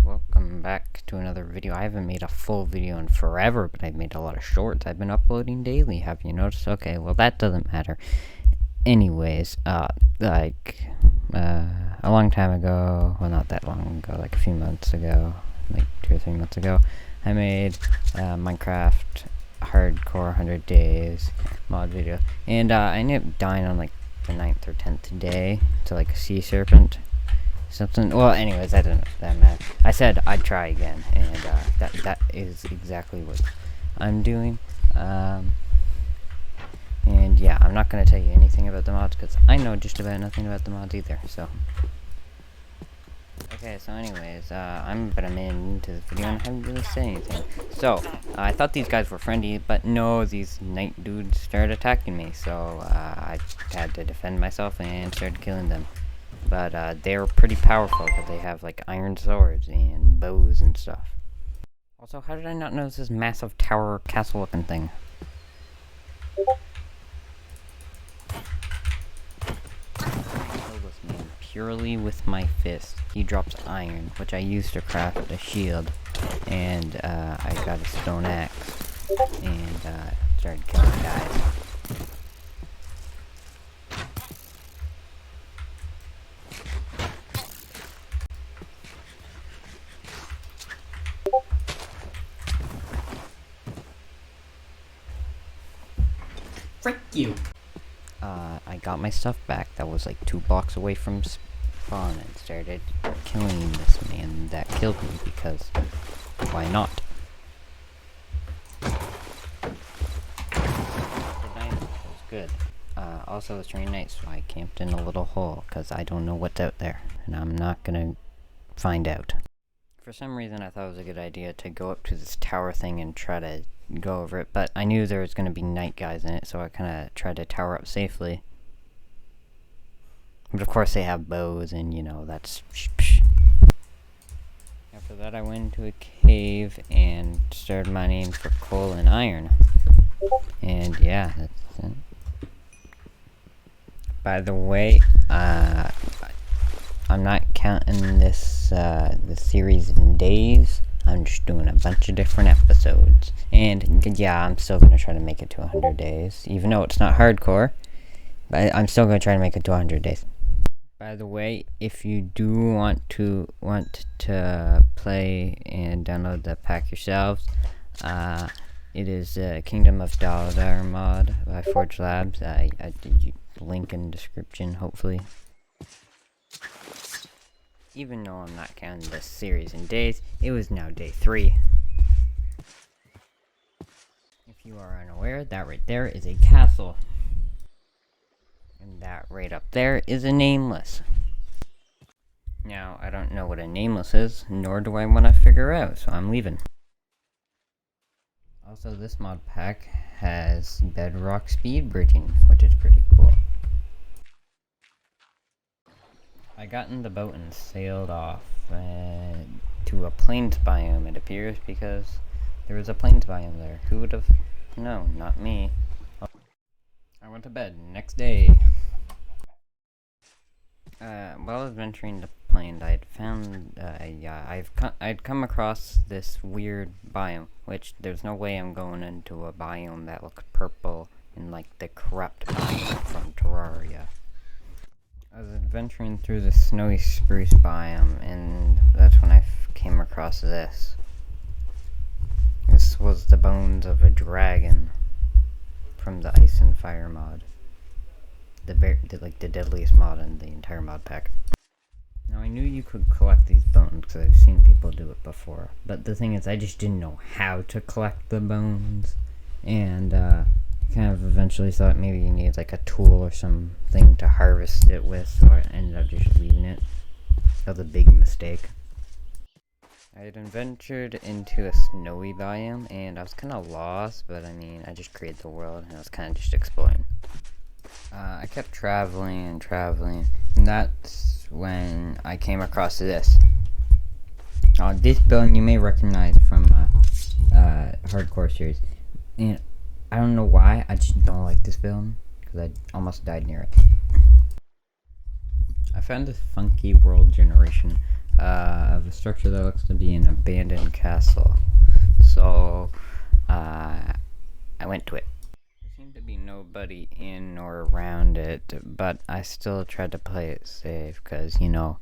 welcome back to another video. I haven't made a full video in forever, but I've made a lot of shorts. I've been uploading daily, have you noticed? Okay, well that doesn't matter. Anyways, a long time ago, well not that long ago, like a few months ago, like 2 or 3 months ago, I made Minecraft hardcore 100 days mod video, and I ended up dying on like the 9th or 10th day to like a sea serpent. Something. Well, anyways, that doesn't matter. I said I'd try again, and that is exactly what I'm doing. And yeah, I'm not gonna tell you anything about the mods because I know just about nothing about the mods either. So, okay. So, anyways, I'm about a minute into this video and I haven't really said anything. So, I thought these guys were friendly, but no, these night dudes started attacking me. So I had to defend myself and started killing them. But they're pretty powerful because they have like iron swords and bows and stuff. Also, how did I not notice this massive tower castle looking thing? I killed this man purely with my fist. He drops iron, which I used to craft a shield, and I got a stone axe and started killing guys. Frick you! I got my stuff back. That was like 2 blocks away from spawn and started killing this man that killed me because why not? The diamond was good. Also it's rainy night, so I camped in a little hole because I don't know what's out there and I'm not gonna find out. For some reason I thought it was a good idea to go up to this tower thing and try to go over it, but I knew there was going to be night guys in it, so I kind of tried to tower up safely. But of course they have bows, and you know, that's psh. After that I went into a cave and started mining for coal and iron. And yeah, that's it. By the way, I'm not counting this the series in days. I'm just doing a bunch of different episodes. And yeah, I'm still going to try to make it to 100 days. Even though it's not hardcore, but I'm still going to try to make it to 100 days. By the way, if you do want to play and download the pack yourselves, it is Kingdom of Daldar mod by Forge Labs. I did link in the description, hopefully. Even though I'm not counting this series in days, it was now day 3. If you are unaware, that right there is a castle. And that right up there is a nameless. Now, I don't know what a nameless is, nor do I want to figure out, so I'm leaving. Also, this mod pack has bedrock speed bridging, which is pretty cool. I got in the boat and sailed off to a plains biome, it appears, because there was a plains biome there. Who would have known? Not me. I went to bed. Next day. While adventuring the plains, I'd found, I'd come across this weird biome, which there's no way I'm going into a biome that looks purple in like the corrupt biome from Terraria. I was adventuring through the snowy spruce biome, and that's when I came across this. This was the bones of a dragon from the Ice and Fire mod. The deadliest mod in the entire mod pack. Now I knew you could collect these bones because I've seen people do it before, but the thing is I just didn't know how to collect the bones, and kind of eventually thought maybe you need like a tool or something to harvest it with, so I ended up just leaving it. That was a big mistake. I had adventured into a snowy biome and I was kind of lost, but I mean, I just created the world and I was kind of just exploring. I kept traveling and traveling, and that's when I came across this. This biome you may recognize from hardcore series, and I don't know why, I just don't like this biome, because I almost died near it. I found this funky world generation of a structure that looks to be an abandoned castle. So, I went to it. There seemed to be nobody in or around it, but I still tried to play it safe, because, you know,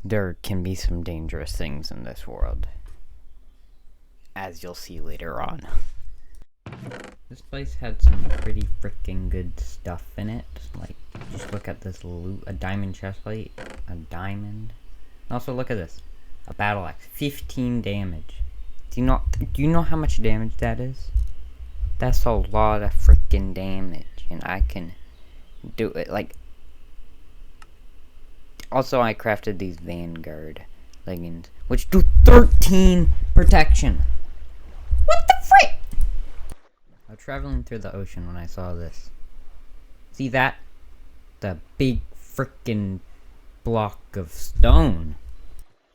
there can be some dangerous things in this world, as you'll see later on. This place had some pretty freaking good stuff in it. Like, just look at this loot. A diamond chestplate. A diamond. Also, look at this. A battle axe. 15 damage. Do you know how much damage that is? That's a lot of freaking damage. And I can do it, like... Also, I crafted these Vanguard leggings, which do 13 protection. What the frick? I was traveling through the ocean when I saw this. See that? The big frickin' block of stone.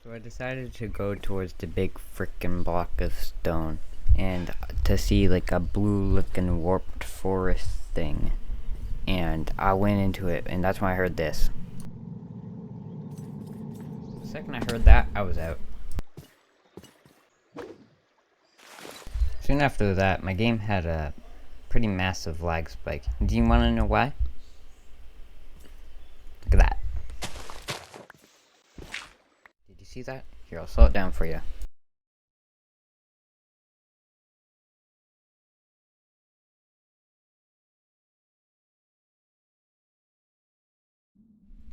So I decided to go towards the big frickin' block of stone and to see like a blue looking warped forest thing. And I went into it, and that's when I heard this. The second I heard that, I was out. Soon after that, my game had a pretty massive lag spike. Do you want to know why? Look at that. Did you see that? Here, I'll slow it down for you.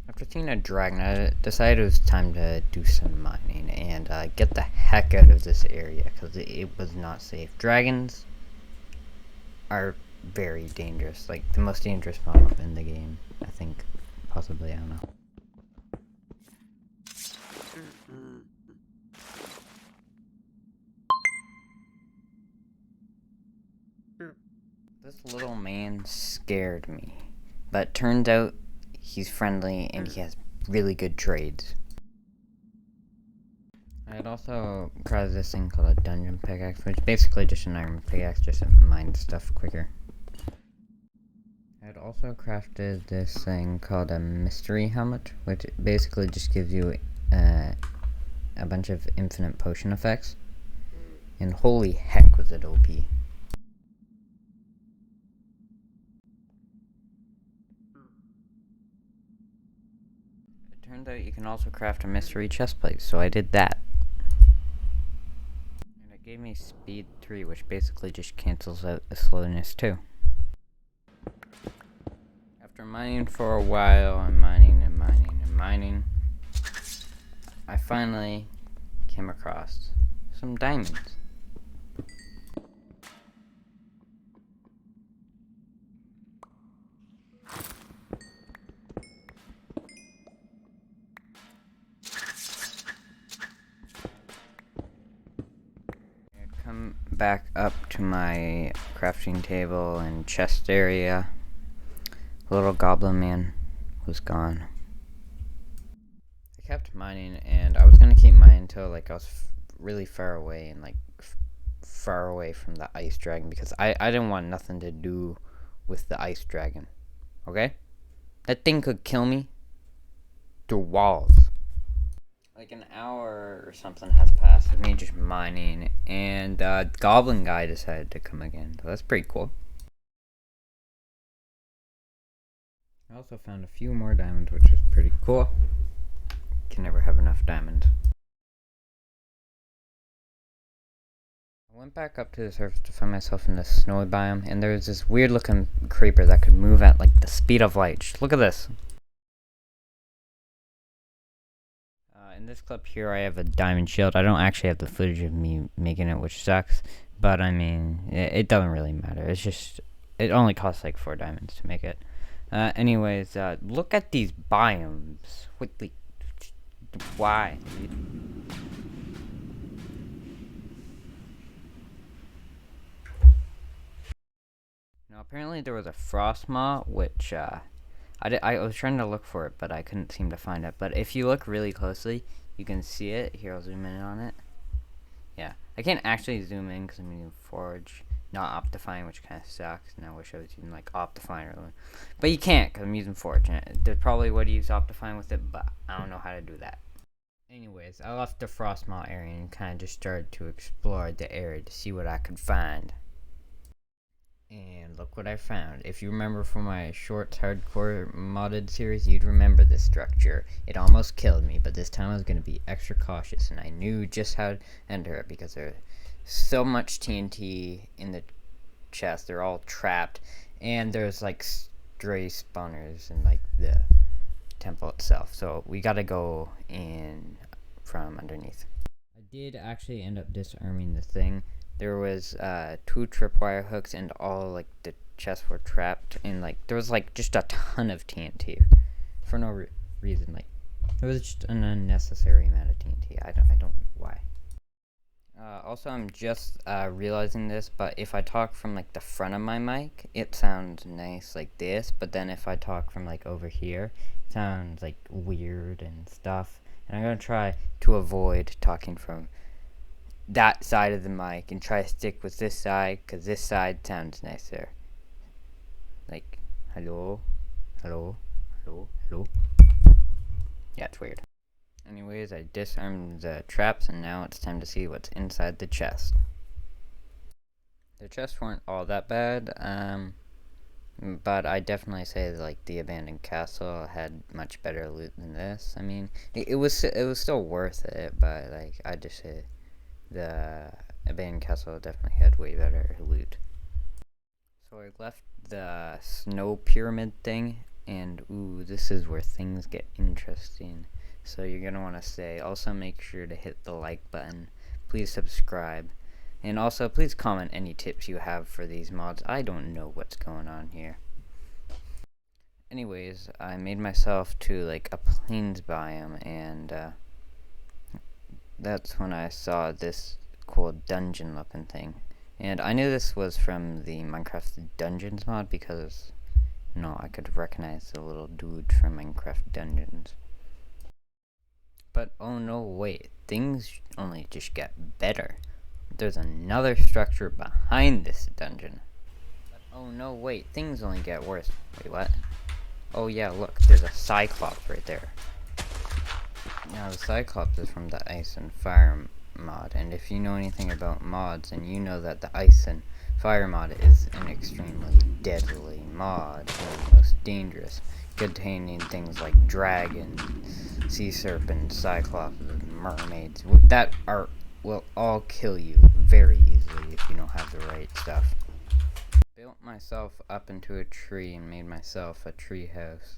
After seeing a dragon, I decided it was time to do some mining and get the heck out of this area, because it was not safe. Dragons are very dangerous, like the most dangerous mob in the game, I think. Possibly, I don't know. This little man scared me, but turns out he's friendly and he has really good trades. I had also crafted this thing called a dungeon pickaxe, which is basically just an iron pickaxe, just to mine stuff quicker. I had also crafted this thing called a mystery helmet, which basically just gives you a bunch of infinite potion effects. And holy heck was it OP. It turns out you can also craft a mystery chestplate, so I did that. And it gave me speed 3, which basically just cancels out the slowness 2. After mining for a while, and mining, I finally came across some diamonds. I come back up to my crafting table and chest area. Little goblin man was gone. I kept mining, and I was gonna keep mining until like I was really far away and like far away from the ice dragon, because I didn't want nothing to do with the ice dragon. Okay? That thing could kill me through walls. Like an hour or something has passed of me just mining, and goblin guy decided to come again. So that's pretty cool. I also found a few more diamonds, which is pretty cool. Can never have enough diamonds. I went back up to the surface to find myself in the snowy biome, and there was this weird looking creeper that could move at like the speed of light. Just look at this. In this clip here, I have a diamond shield. I don't actually have the footage of me making it, which sucks. But I mean, it doesn't really matter. It's just, it only costs like 4 diamonds to make it. Anyways, look at these biomes. Why? Now, apparently there was a frost maw, which, I was trying to look for it, but I couldn't seem to find it. But if you look really closely, you can see it. Here, I'll zoom in on it. Yeah, I can't actually zoom in because I'm using Forge, not Optifine, which kind of sucks. And I wish I was using like Optifine or something. But you can't because I'm using Forge. And there's probably a way to use Optifine with it, but I don't know how to do that. Anyways, I left the Frostmaw area and kind of just started to explore the area to see what I could find. And look what I found. If you remember from my Shorts Hardcore modded series, you'd remember this structure. It almost killed me, but this time I was going to be extra cautious, and I knew just how to enter it because there's so much TNT in the chest. They're all trapped, and there's like stray spawners in like the temple itself. So we gotta go in from underneath. I did actually end up disarming the thing. There was 2 tripwire hooks, and all like the chests were trapped, and like there was like just a ton of TNT for no reason. Like it was just an unnecessary amount of TNT. I don't know why. Also, I'm just realizing this, but if I talk from like the front of my mic, it sounds nice like this. But then if I talk from like over here, it sounds like weird and stuff. And I'm gonna try to avoid talking from that side of the mic and try to stick with this side, because this side sounds nicer. Like, hello, hello, hello, hello. Yeah, it's weird. Anyways, I disarmed the traps, and now it's time to see what's inside the chest. The chests weren't all that bad, but I definitely say that, like, the abandoned castle had much better loot than this. I mean, it was still worth it, but like I just say the abandoned castle definitely had way better loot. So I left the snow pyramid thing, and ooh, this is where things get interesting. So you're gonna want to stay. Also, make sure to hit the like button. Please subscribe, and also please comment any tips you have for these mods. I don't know what's going on here. Anyways, I made myself to like a plains biome, and that's when I saw this cool dungeon looking thing. And I knew this was from the Minecraft Dungeons mod because, I could recognize the little dude from Minecraft Dungeons. But oh no, wait, things only just get better. There's another structure behind this dungeon. But oh no, wait, things only get worse. Wait, what? Oh yeah, look, there's a Cyclops right there. Now, the Cyclops is from the Ice and Fire mod, and if you know anything about mods, then you know that the Ice and Fire mod is an extremely deadly mod, one of the most dangerous, containing things like dragons, sea serpents, cyclops, mermaids, that will all kill you very easily if you don't have the right stuff. Built myself up into a tree and made myself a tree house,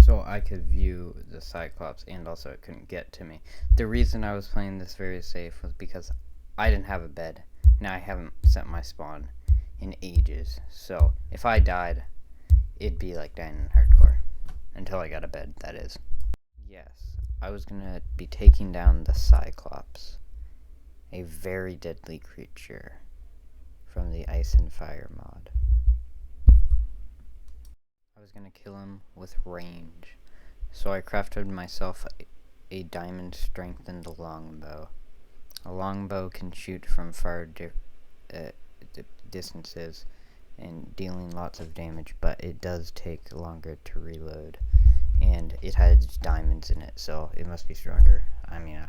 so I could view the Cyclops, and also it couldn't get to me. The reason I was playing this very safe was because I didn't have a bed. Now I haven't set my spawn in ages, so if I died, it'd be like dying in hardcore. Until I got a bed, that is. Yes, I was gonna be taking down the Cyclops, a very deadly creature from the Ice and Fire mod. I was gonna kill him with range, so I crafted myself a diamond strengthened longbow. A longbow can shoot from far distances and dealing lots of damage, but it does take longer to reload, and it has diamonds in it, so it must be stronger. I mean,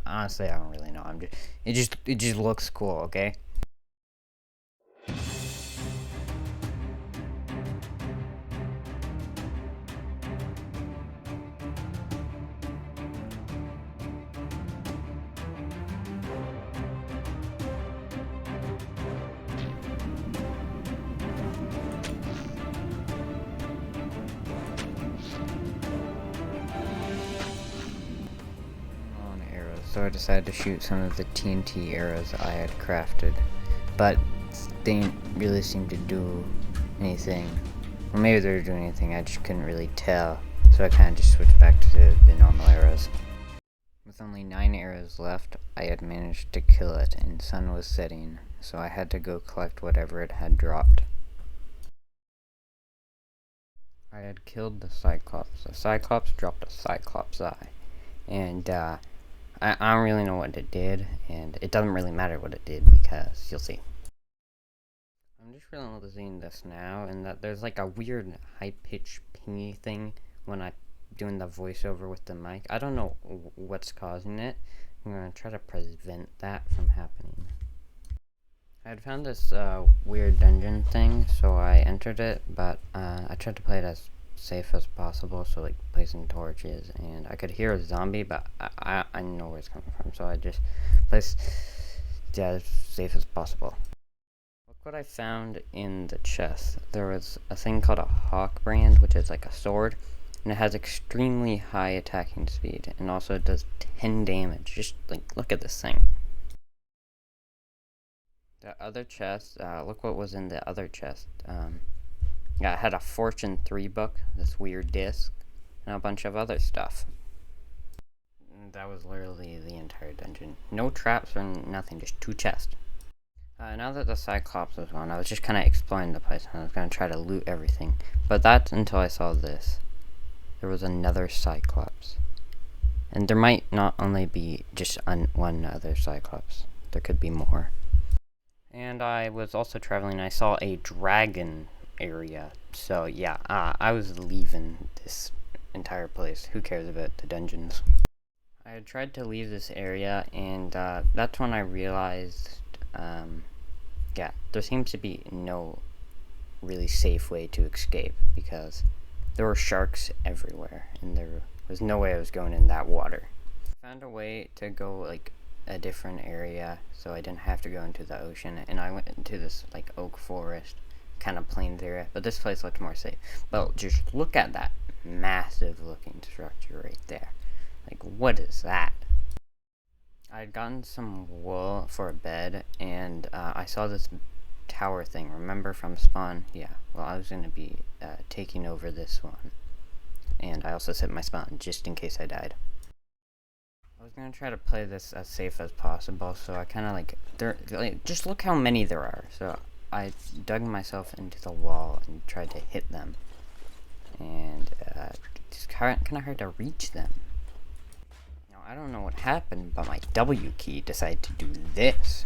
honestly, I don't really know. It just looks cool, okay? So I decided to shoot some of the TNT arrows I had crafted, but they didn't really seem to do anything. Or maybe they were doing anything, I just couldn't really tell, so I kind of just switched back to the normal arrows. With only 9 arrows left, I had managed to kill it, and sun was setting, so I had to go collect whatever it had dropped. I had killed the Cyclops. The Cyclops dropped a Cyclops eye, and I don't really know what it did, and it doesn't really matter what it did because you'll see. I'm just realizing this now, and that there's like a weird high-pitched pingy thing when I doing the voiceover with the mic. I don't know what's causing it. I'm gonna try to prevent that from happening. I had found this weird dungeon thing, so I entered it, but I tried to play it as safe as possible, so like placing torches, and I could hear a zombie, but I know where it's coming from, so I just placed as safe as possible. Look what I found in the chest. There was a thing called a hawk brand, which is like a sword, and it has extremely high attacking speed, and also it does 10 damage. Just like look at this thing. The other chest, look what was in the other chest. Yeah, it had a Fortune 3 book, this weird disc, and a bunch of other stuff. And that was literally the entire dungeon. No traps or nothing, just 2 chests. Now that the Cyclops was gone, I was just kind of exploring the place, and I was going to try to loot everything. But that's until I saw this. There was another Cyclops. And there might not only be just one other Cyclops. There could be more. And I was also traveling, and I saw a dragon area. So yeah, I was leaving this entire place. Who cares about the dungeons? I had tried to leave this area, and that's when I realized, yeah, there seems to be no really safe way to escape, because there were sharks everywhere, and there was no way I was going in that water. I found a way to go like a different area, so I didn't have to go into the ocean, and I went into this like oak forest, kind of plain area, but this place looked more safe. But just look at that massive looking structure right there. Like, what is that? I had gotten some wool for a bed, and I saw this tower thing. Remember from spawn? Yeah, well, I was going to be taking over this one, and I also set my spawn just in case I died. I was gonna try to play this as safe as possible, so I kind of like, just look how many there are. So I dug myself into the wall and tried to hit them, and it's kind of hard to reach them. Now I don't know what happened, but my W key decided to do this.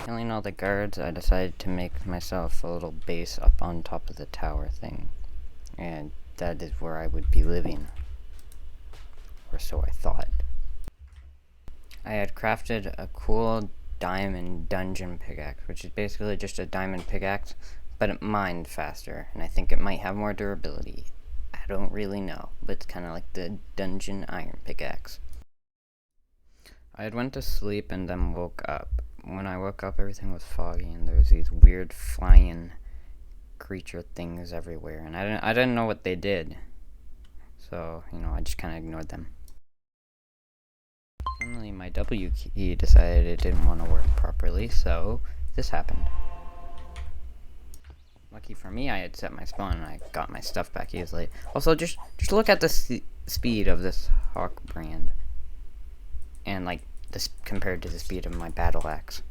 Killing all the guards, I decided to make myself a little base up on top of the tower thing. And that is where I would be living. Or so I thought. I had crafted a cool diamond dungeon pickaxe, which is basically just a diamond pickaxe, but it mined faster, and I think it might have more durability. I don't really know, but it's kind of like the dungeon iron pickaxe. I had went to sleep and then woke up. When I woke up, everything was foggy, and there was these weird flying creature things everywhere, and I didn't know what they did. So, I just kind of ignored them. Suddenly, my W key decided it didn't want to work properly, so this happened. Lucky for me, I had set my spawn, and I got my stuff back easily. Also, just look at the speed of this hawk brand, and like this compared to the speed of my battle axe.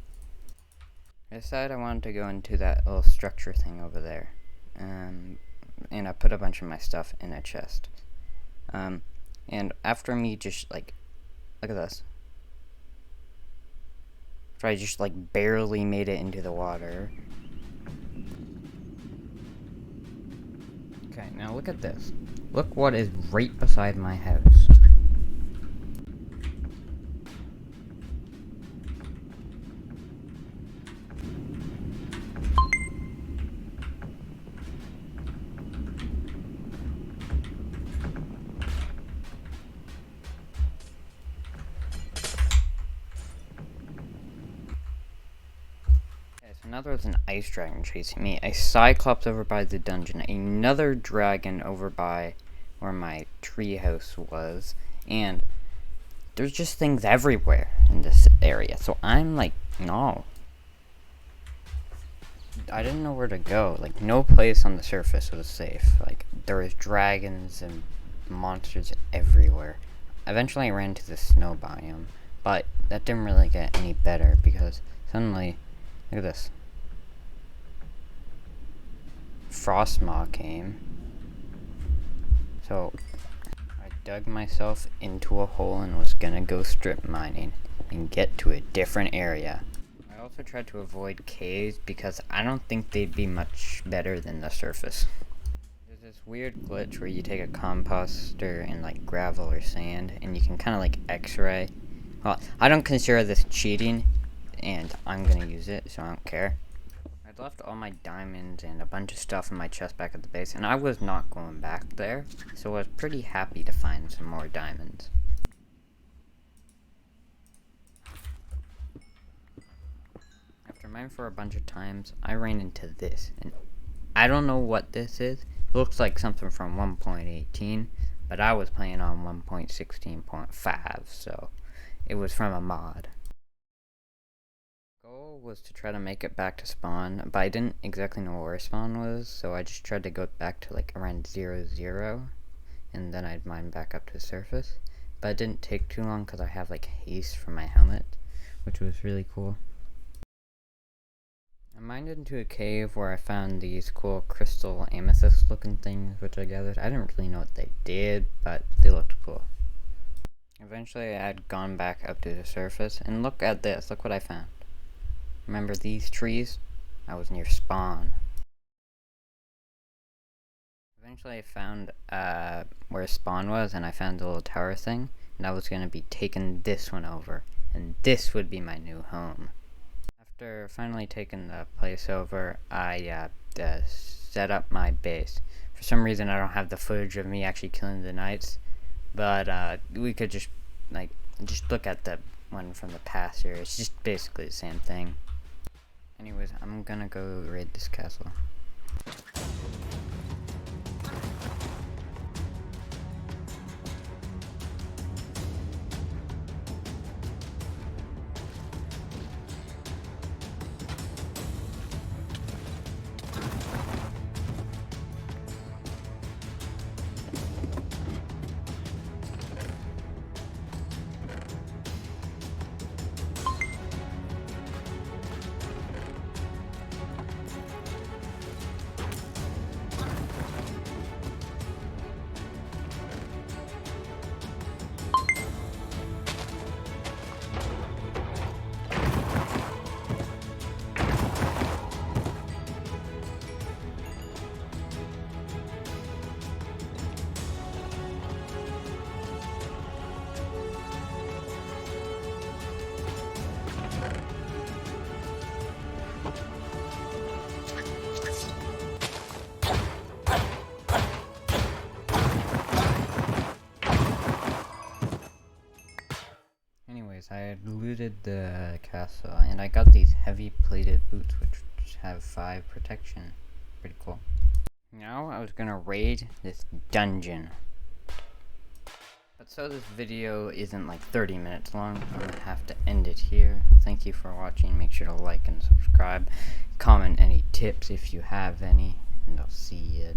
I decided I wanted to go into that little structure thing over there, and I put a bunch of my stuff in a chest. And after me just like, look at this. After I just like barely made it into the water. Okay, now look at this. Look what is right beside my house. Now there was an ice dragon chasing me, a cyclops over by the dungeon, another dragon over by where my treehouse was, and there's just things everywhere in this area. So I'm like, no. I didn't know where to go. Like, no place on the surface was safe. Like, there was dragons and monsters everywhere. Eventually I ran to the snow biome, but that didn't really get any better because suddenly, look at this. Frost maw came. So I dug myself into a hole and was gonna go strip mining and get to a different area. I also tried to avoid caves because I don't think they'd be much better than the surface. There's this weird glitch where you take a composter and like gravel or sand and you can kind of like x-ray. Well, I don't consider this cheating and I'm gonna use it, so I don't care. I left all my diamonds and a bunch of stuff in my chest back at the base, and I was not going back there, so I was pretty happy to find some more diamonds. After mining for a bunch of times, I ran into this, and I don't know what this is. It looks like something from 1.18, but I was playing on 1.16.5, so it was from a mod. Goal was to try to make it back to spawn, but I didn't exactly know where spawn was, so I just tried to go back to like around 0, and then I'd mine back up to the surface. But it didn't take too long because I have like haste from my helmet, which was really cool. I mined into a cave where I found these cool crystal amethyst looking things, which I gathered. I didn't really know what they did, but they looked cool. Eventually I had gone back up to the surface, and look at this, look what I found. Remember these trees? I was near spawn. Eventually I found where spawn was, and I found the little tower thing, and I was going to be taking this one over, and this would be my new home. After finally taking the place over, I set up my base. For some reason I don't have the footage of me actually killing the knights, but we could just look at the one from the past here. It's just basically the same thing. Anyways, I'm gonna go raid this castle. Anyways, I had looted the castle, and I got these heavy plated boots, which have 5 protection. Pretty cool. Now I was gonna raid this dungeon. But so this video isn't like 30 minutes long, I'm gonna have to end it here. Thank you for watching. Make sure to like and subscribe. Comment any tips if you have any, and I'll see you